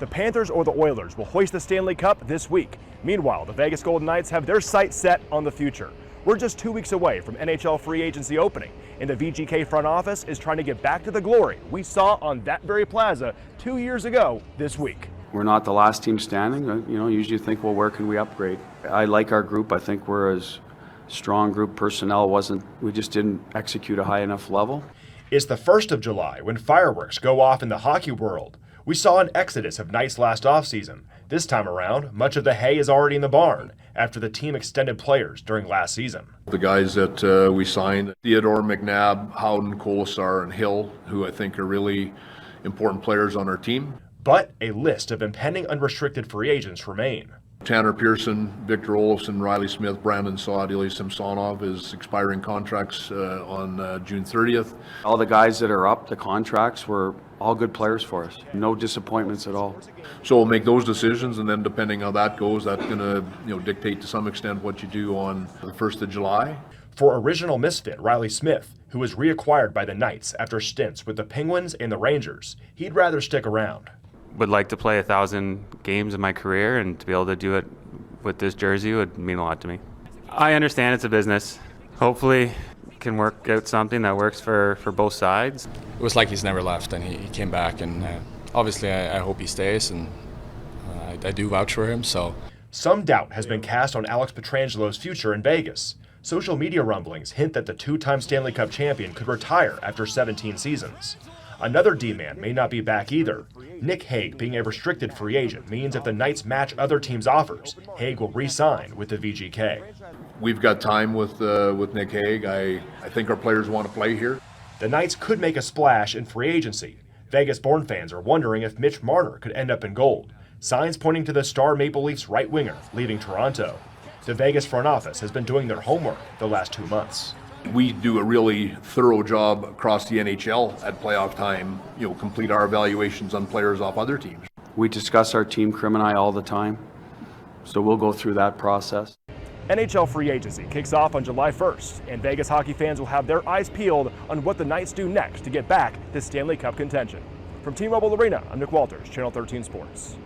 The Panthers or the Oilers will hoist the Stanley Cup this week. Meanwhile, the Vegas Golden Knights have their sights set on the future. We're just 2 weeks away from NHL free agency opening, and the VGK front office is trying to get back to the glory we saw on that very plaza 2 years ago this week. We're not the last team standing. Usually you think, well, where can we upgrade? I like our group. I think we're as strong group. Personnel we just didn't execute a high enough level. It's the 1st of July when fireworks go off in the hockey world. We saw an exodus of Knights last offseason. This time around, much of the hay is already in the barn after the team extended players during last season. The guys that we signed, Theodore, McNabb, Howden, Kolesar, and Hill, who I think are really important players on our team. But a list of impending unrestricted free agents remain. Tanner Pearson, Victor Olofsson, Riley Smith, Brandon Saad, Ilya Samsonov is expiring contracts on June 30th. All the guys that are up, the contracts were all good players for us. No disappointments at all. So we'll make those decisions, and then depending how that goes, that's going to dictate to some extent what you do on the 1st of July. For original misfit Riley Smith, who was reacquired by the Knights after stints with the Penguins and the Rangers, he'd rather stick around. Would like to play 1,000 games in my career, and to be able to do it with this jersey would mean a lot to me. I understand it's a business. Hopefully can work out something that works for both sides. It was like he's never left, and he came back, and obviously I hope he stays, and I do vouch for him. So some doubt has been cast on Alex Pietrangelo's future in Vegas. Social media rumblings hint that the two-time Stanley Cup champion could retire after 17 seasons. Another D-man may not be back either. Nick Hague being a restricted free agent means if the Knights match other teams' offers, Hague will re-sign with the VGK. We've got time with Nick Hague. I think our players want to play here. The Knights could make a splash in free agency. Vegas-born fans are wondering if Mitch Marner could end up in gold. Signs pointing to the Star Maple Leafs right winger leaving Toronto. The Vegas front office has been doing their homework the last 2 months. We do a really thorough job across the NHL at playoff time, complete our evaluations on players off other teams. We discuss our team crimini all the time, so we'll go through that process. NHL free agency kicks off on July 1st, and Vegas hockey fans will have their eyes peeled on what the Knights do next to get back to Stanley Cup contention. From T-Mobile Arena, I'm Nick Walters, Channel 13 Sports.